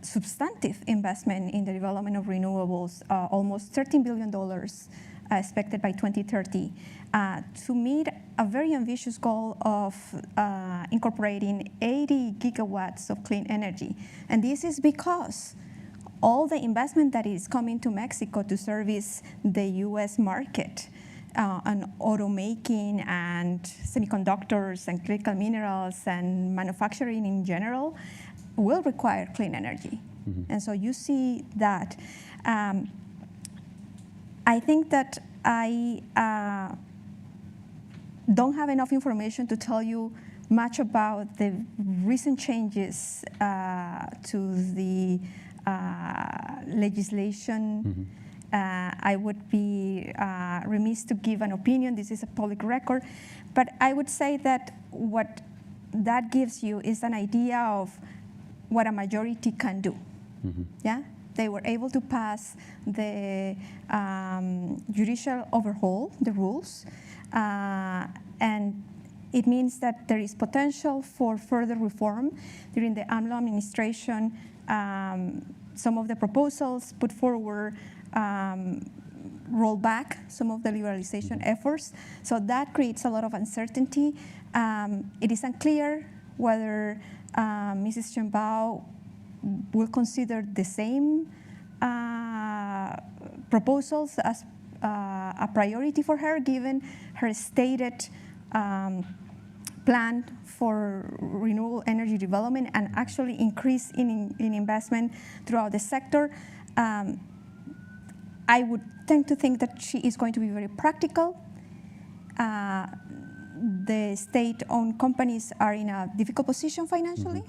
substantive investment in the development of renewables, almost $13 billion expected by 2030, to meet a very ambitious goal of incorporating 80 gigawatts of clean energy. And this is because all the investment that is coming to Mexico to service the US market on automaking and semiconductors and critical minerals and manufacturing in general will require clean energy. Mm-hmm. And so you see that. I think that I don't have enough information to tell you much about the recent changes to the legislation. I would be remiss to give an opinion. This is a public record. But I would say that what that gives you is an idea of what a majority can do. Yeah? They were able to pass the judicial overhaul, the rules, and it means that there is potential for further reform. During the AMLO administration, some of the proposals put forward roll back some of the liberalization efforts. So that creates a lot of uncertainty. It is unclear whether Mrs. Sheinbaum will consider the same proposals as a priority for her, given her stated plan for renewable energy development and actually increase in investment throughout the sector. I would tend to think that she is going to be very practical. The state-owned companies are in a difficult position financially.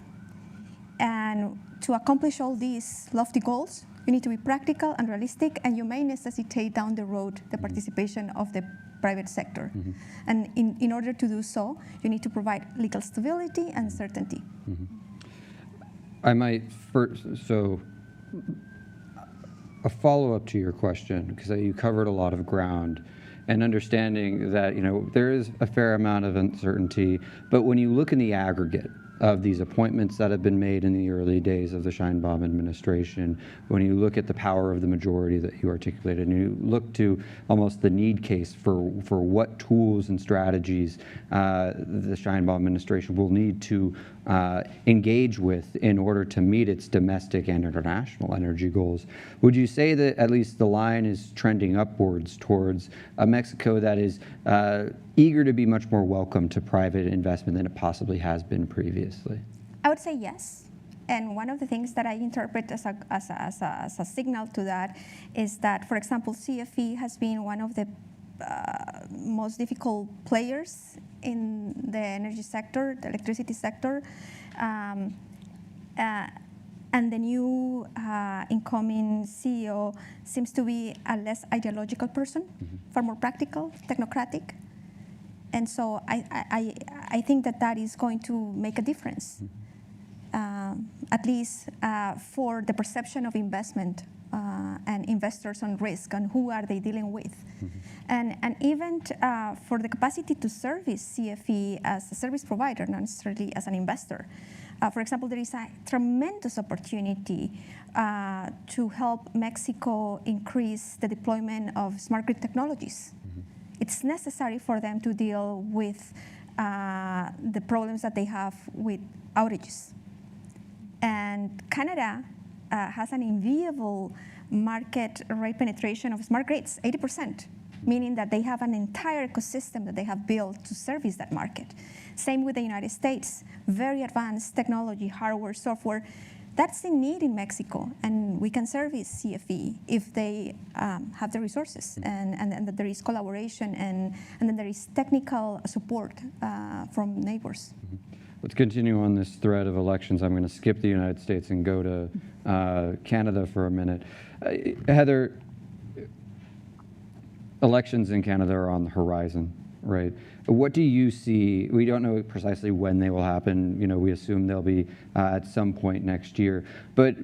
And to accomplish all these lofty goals, you need to be practical and realistic, and you may necessitate down the road the participation of the private sector. And in order to do so, you need to provide legal stability and certainty. I might first, so a follow-up to your question, because you covered a lot of ground, and understanding that, there is a fair amount of uncertainty, but when you look in the aggregate of these appointments that have been made in the early days of the Sheinbaum administration, when you look at the power of the majority that you articulated, and you look to almost the need case for what tools and strategies the Sheinbaum administration will need to engage with in order to meet its domestic and international energy goals, would you say that at least the line is trending upwards towards a Mexico that is eager to be much more welcome to private investment than it possibly has been previously? I would say yes. And one of the things that I interpret as a signal to that is that, for example, CFE has been one of the most difficult players in the energy sector, the electricity sector. And the new incoming CEO seems to be a less ideological person, far more practical, technocratic. And so I think that is going to make a difference, at least for the perception of investment and investors on risk, and who are they dealing with. And even for the capacity to service CFE as a service provider, not necessarily as an investor. For example, there is a tremendous opportunity to help Mexico increase the deployment of smart grid technologies. It's necessary for them to deal with the problems that they have with outages. And Canada has an enviable market rate penetration of smart grids, 80%, meaning that they have an entire ecosystem that they have built to service that market. Same with the United States, very advanced technology, hardware, software. That's in need in Mexico, and we can service CFE if they have the resources, and that there is collaboration, and then there is technical support from neighbors. Let's continue on this thread of elections. I'm going to skip the United States and go to Canada for a minute. Heather, elections in Canada are on the horizon, right? What do you see? We don't know precisely when they will happen. We assume they'll be at some point next year. But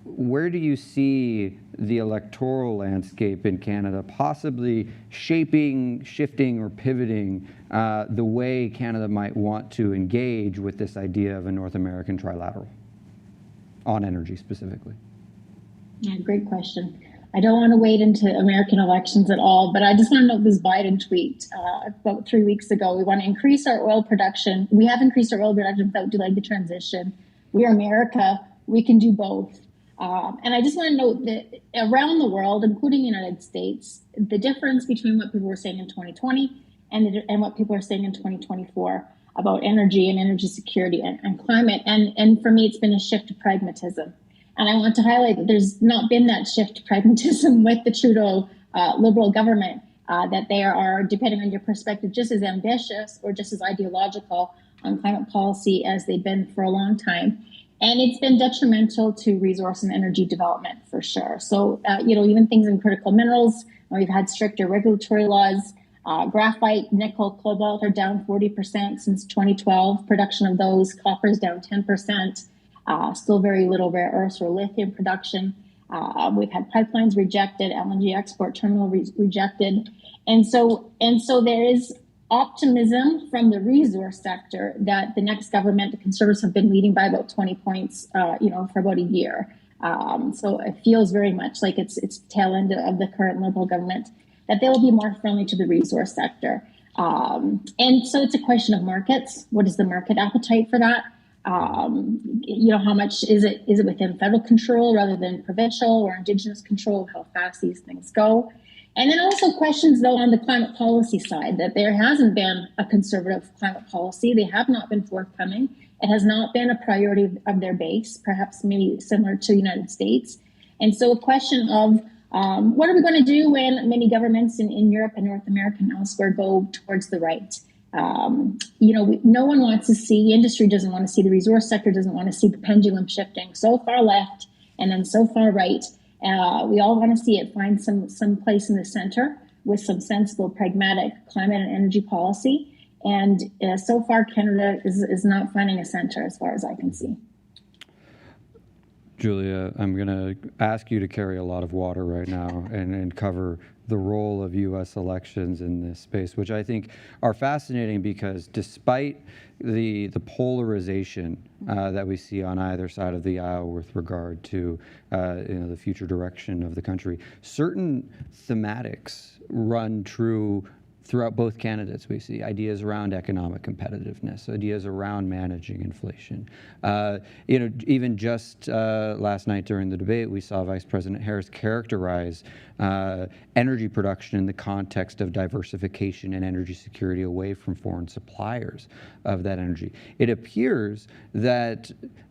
where do you see the electoral landscape in Canada possibly shaping, shifting, or pivoting the way Canada might want to engage with this idea of a North American trilateral on energy specifically? Yeah, great question. I don't want to wade into American elections at all, but I just want to note this Biden tweet about 3 weeks ago. We want to increase our oil production. We have increased our oil production without delaying the transition. We are America. We can do both. And I just want to note that around the world, including the United States, the difference between what people were saying in 2020 and what people are saying in 2024 about energy and energy security and climate. And for me, it's been a shift to pragmatism. And I want to highlight that there's not been that shift to pragmatism with the Trudeau Liberal government. that they are, depending on your perspective, just as ambitious or just as ideological on climate policy as they've been for a long time. And it's been detrimental to resource and energy development for sure. So, even things in critical minerals, we've had stricter regulatory laws. Graphite, nickel, cobalt are down 40% since 2012. Production of those, copper is down 10%. Still very little rare earths or lithium production. We've had pipelines rejected, LNG export terminal rejected. And so there is optimism from the resource sector that the next government, the Conservatives have been leading by about 20 points, for about a year. So it feels very much like it's tail end of the current Liberal government, that they will be more friendly to the resource sector. And so it's a question of markets. What is the market appetite for that? How much is it within federal control rather than provincial or Indigenous control, how fast these things go? And then also questions, though, on the climate policy side, that there hasn't been a conservative climate policy. They have not been forthcoming. It has not been a priority of their base, perhaps maybe similar to the United States. And so a question of what are we going to do when many governments in Europe and North America and elsewhere go towards the right? No one wants to see, industry doesn't want to see, the resource sector doesn't want to see the pendulum shifting so far left and then so far right. We all want to see it find some place in the center with some sensible, pragmatic climate and energy policy. And so far, Canada is not finding a center as far as I can see. Julia, I'm going to ask you to carry a lot of water right now and cover the role of U.S. elections in this space, which I think are fascinating because despite the polarization that we see on either side of the aisle with regard to the future direction of the country, certain thematics run true throughout both candidates. We see ideas around economic competitiveness, ideas around managing inflation. Even just last night during the debate, we saw Vice President Harris characterize energy production in the context of diversification and energy security away from foreign suppliers of that energy. It appears that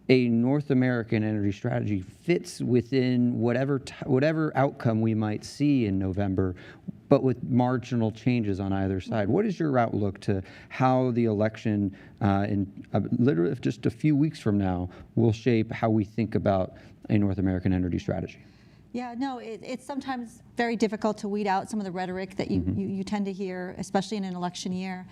a North American energy strategy fits within whatever outcome we might see in November, but with marginal changes on either side. What is your outlook to how the election in literally just a few weeks from now will shape how we think about a North American energy strategy? Yeah, no, it's sometimes very difficult to weed out some of the rhetoric that you tend to hear, especially in an election year.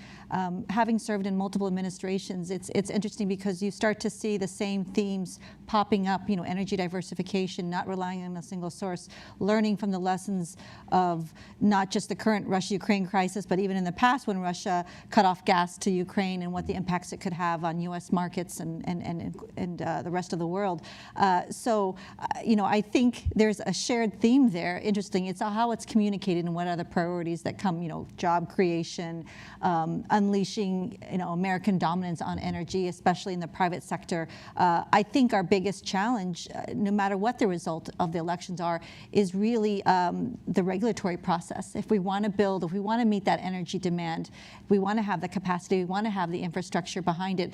Having served in multiple administrations, it's interesting because you start to see the same themes popping up, energy diversification, not relying on a single source, learning from the lessons of not just the current Russia-Ukraine crisis, but even in the past when Russia cut off gas to Ukraine and what the impacts it could have on U.S. markets and the rest of the world. I think there's a shared theme there. Interesting. It's how it's communicated and what are the priorities that come, job creation, unleashing, American dominance on energy, especially in the private sector. I think our biggest challenge, no matter what the result of the elections are, is really the regulatory process. If we want to meet that energy demand, we want to have the capacity, we want to have the infrastructure behind it.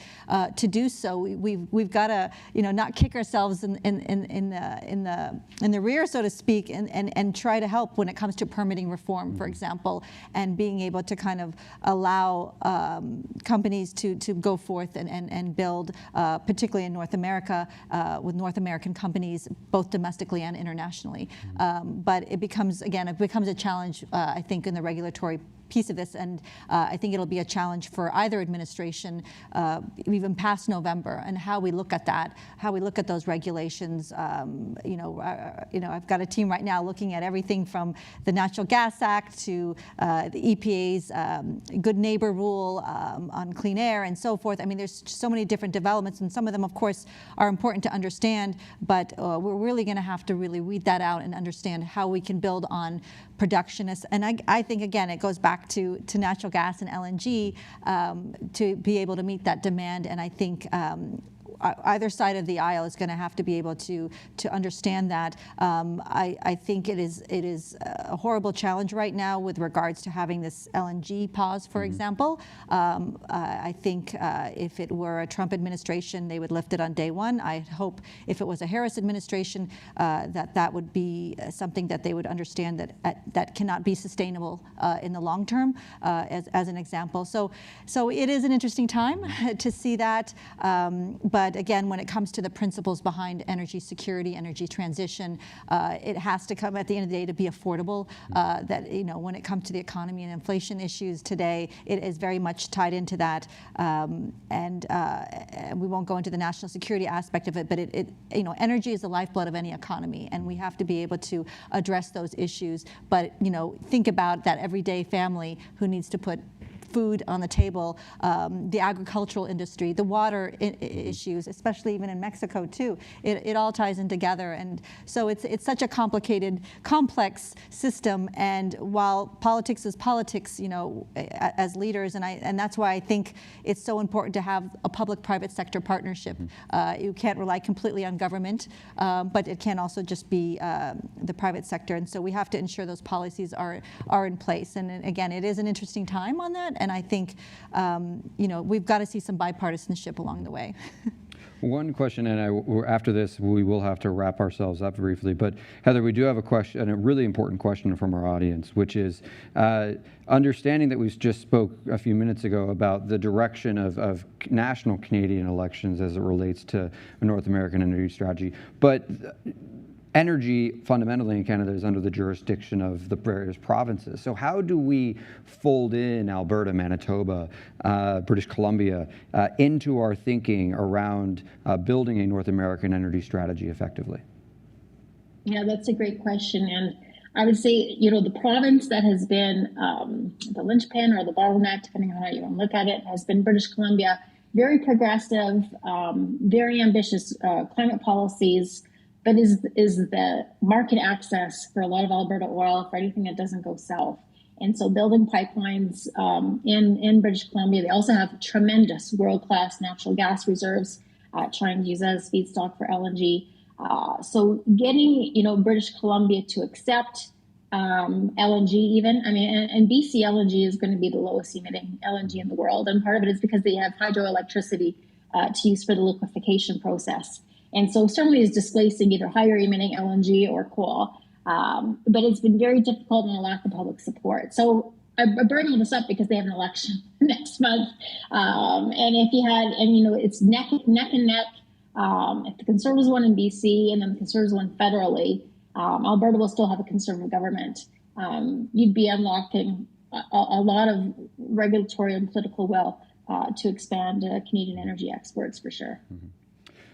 To do so, we've got to, not kick ourselves in the rear, so to speak, and try to help when it comes to permitting reform, for example, and being able to kind of allow companies to go forth and build, particularly in North America, with North American companies, both domestically and internationally. But it becomes a challenge, I think, in the regulatory piece of this, and I think it'll be a challenge for either administration, even past November, and how we look at that, how we look at those regulations. I've got a team right now looking at everything from the Natural Gas Act to the EPA's Good Neighbor rule on clean air and so forth. I mean, there's so many different developments, and some of them, of course, are important to understand, but we're really going to have to really weed that out and understand how we can build on productionists. And I think, again, it goes back to natural gas and LNG to be able to meet that demand. And I think either side of the aisle is going to have to be able to understand that. I think it is a horrible challenge right now with regards to having this LNG pause, for example. I think if it were a Trump administration, they would lift it on day one. I hope if it was a Harris administration, that would be something that they would understand that cannot be sustainable in the long term, as an example. So it is an interesting time to see that. But again, when it comes to the principles behind energy security, energy transition, it has to come at the end of the day to be affordable. That, you know, when it comes to the economy and inflation issues today, it is very much tied into that. And we won't go into the national security aspect of it, but you know, energy is the lifeblood of any economy, and we have to be able to address those issues. But, you know, think about that everyday family who needs to put food on the table, the agricultural industry, the water issues, especially even in Mexico too. It all ties in together, and so it's such a complicated, complex system. And while politics is politics, you know, as leaders, and that's why I think it's so important to have a public-private sector partnership. You can't rely completely on government, but it can also just be the private sector, and so we have to ensure those policies are in place. And again, it is an interesting time on that. And I think, you know, we've got to see some bipartisanship along the way. One question, and after this, we will have to wrap ourselves up briefly. But Heather, we do have a question, a really important question from our audience, which is understanding that we just spoke a few minutes ago about the direction of national Canadian elections as it relates to a North American energy strategy. But energy, fundamentally in Canada, is under the jurisdiction of the various provinces. So how do we fold in Alberta, Manitoba, British Columbia into our thinking around building a North American energy strategy effectively? Yeah, that's a great question. And I would say, you know, the province that has been the linchpin or the bottleneck, depending on how you want to look at it, has been British Columbia. Very progressive, very ambitious climate policies, but is the market access for a lot of Alberta oil for anything that doesn't go south. And so building pipelines in British Columbia, they also have tremendous world-class natural gas reserves, trying to use that as feedstock for LNG. So getting, you know, British Columbia to accept LNG even, I mean, and BC LNG is going to be the lowest emitting LNG in the world. And part of it is because they have hydroelectricity to use for the liquefaction process. And so certainly is displacing either higher emitting LNG or coal, but it's been very difficult and a lack of public support. So I'm bringing this up because they have an election next month. And if you had, and you know, it's neck and neck. If the Conservatives won in BC and then the Conservatives won federally, Alberta will still have a Conservative government. You'd be unlocking a lot of regulatory and political will to expand Canadian energy exports for sure. Mm-hmm.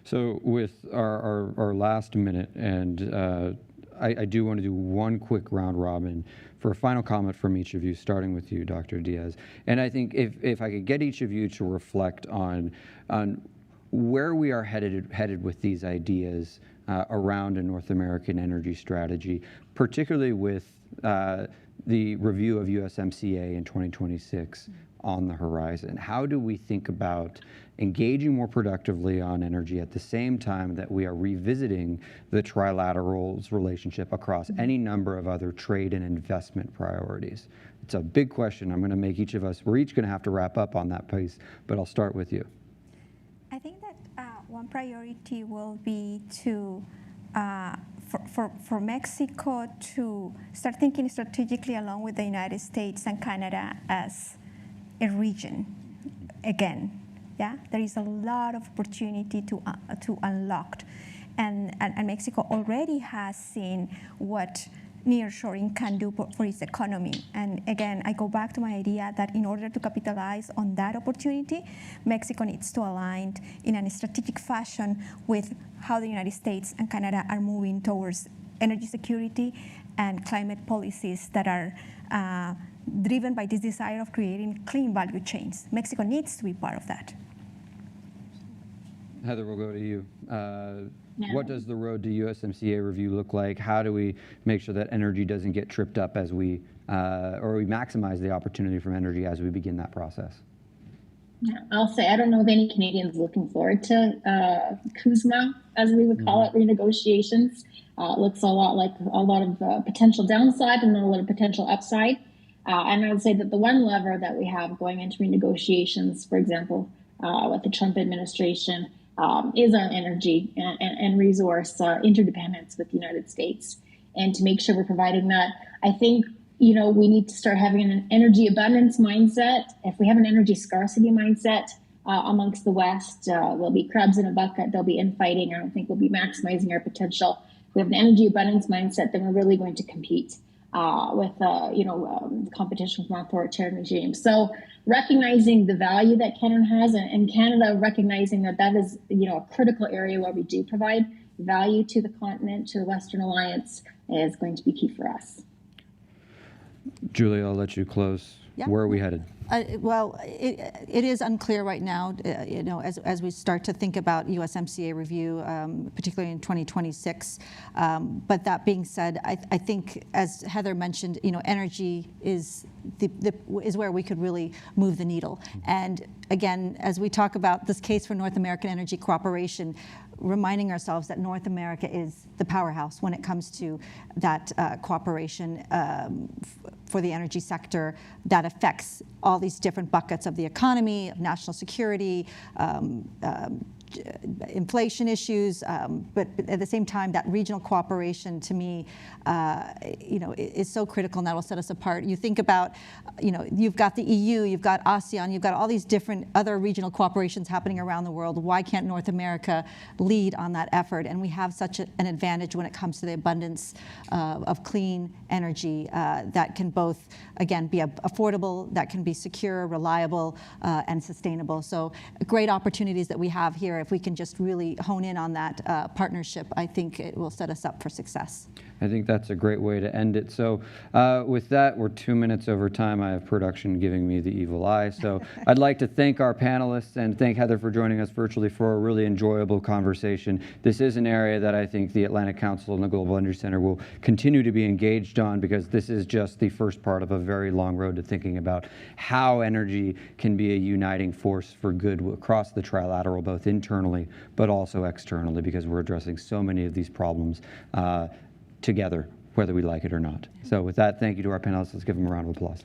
So with our last minute, and I do want to do one quick round robin for a final comment from each of you, starting with you, Dr. Diaz. And I think if I could get each of you to reflect on where we are headed with these ideas around a North American energy strategy, particularly with the review of USMCA in 2026 on the horizon. How do we think about engaging more productively on energy at the same time that we are revisiting the trilaterals relationship across any number of other trade and investment priorities? It's a big question. I'm going to make each of us, we're each going to have to wrap up on that piece, but I'll start with you. I think that one priority will be to for Mexico to start thinking strategically along with the United States and Canada as a region again. Yeah, there is a lot of opportunity to unlock, and Mexico already has seen what nearshoring can do for its economy. And again, I go back to my idea that in order to capitalize on that opportunity, Mexico needs to align in a strategic fashion with how the United States and Canada are moving towards energy security and climate policies that are driven by this desire of creating clean value chains. Mexico needs to be part of that. Heather, we'll go to you. What does the road to USMCA review look like? How do we make sure that energy doesn't get tripped up as we, or we maximize the opportunity from energy as we begin that process? Yeah, I'll say I don't know of any Canadians looking forward to CUSMA, as we would call it, renegotiations. It looks a lot like a lot of potential downside and a lot of potential upside. And I would say that the one lever that we have going into renegotiations, for example, with the Trump administration, is our energy and resource interdependence with the United States. And to make sure we're providing that, I think we need to start having an energy abundance mindset. If we have an energy scarcity mindset amongst the West, there'll be crabs in a bucket, there'll be infighting. I don't think we'll be maximizing our potential. If we have an energy abundance mindset, then we're really going to compete with competition from authoritarian regimes. So recognizing the value that Canada has, and Canada recognizing that is a critical area where we do provide value to the continent, to the Western Alliance, is going to be key for us. Julie, I'll let you close. Yeah. Where are we headed? Well, it is unclear right now, as we start to think about USMCA review, particularly in 2026. But that being said, I think, as Heather mentioned, energy is where we could really move the needle. And again, as we talk about this case for North American Energy Cooperation, reminding ourselves that North America is the powerhouse when it comes to that cooperation for the energy sector that affects all these different buckets of the economy, of national security, inflation issues, but at the same time, that regional cooperation, to me, is so critical, and that will set us apart. You think about, you've got the EU, you've got ASEAN, you've got all these different other regional cooperations happening around the world. Why can't North America lead on that effort? And we have such an advantage when it comes to the abundance of clean energy that can both, again, be affordable, that can be secure, reliable, and sustainable. So great opportunities that we have here. If we can just really hone in on that partnership, I think it will set us up for success. I think that's a great way to end it. So with that, we're 2 minutes over time. I have production giving me the evil eye. So I'd like to thank our panelists and thank Heather for joining us virtually for a really enjoyable conversation. This is an area that I think the Atlantic Council and the Global Energy Center will continue to be engaged on, because this is just the first part of a very long road to thinking about how energy can be a uniting force for good across the trilateral, both internally but also externally, because we're addressing so many of these problems together, whether we like it or not. So with that, thank you to our panelists. Let's give them a round of applause.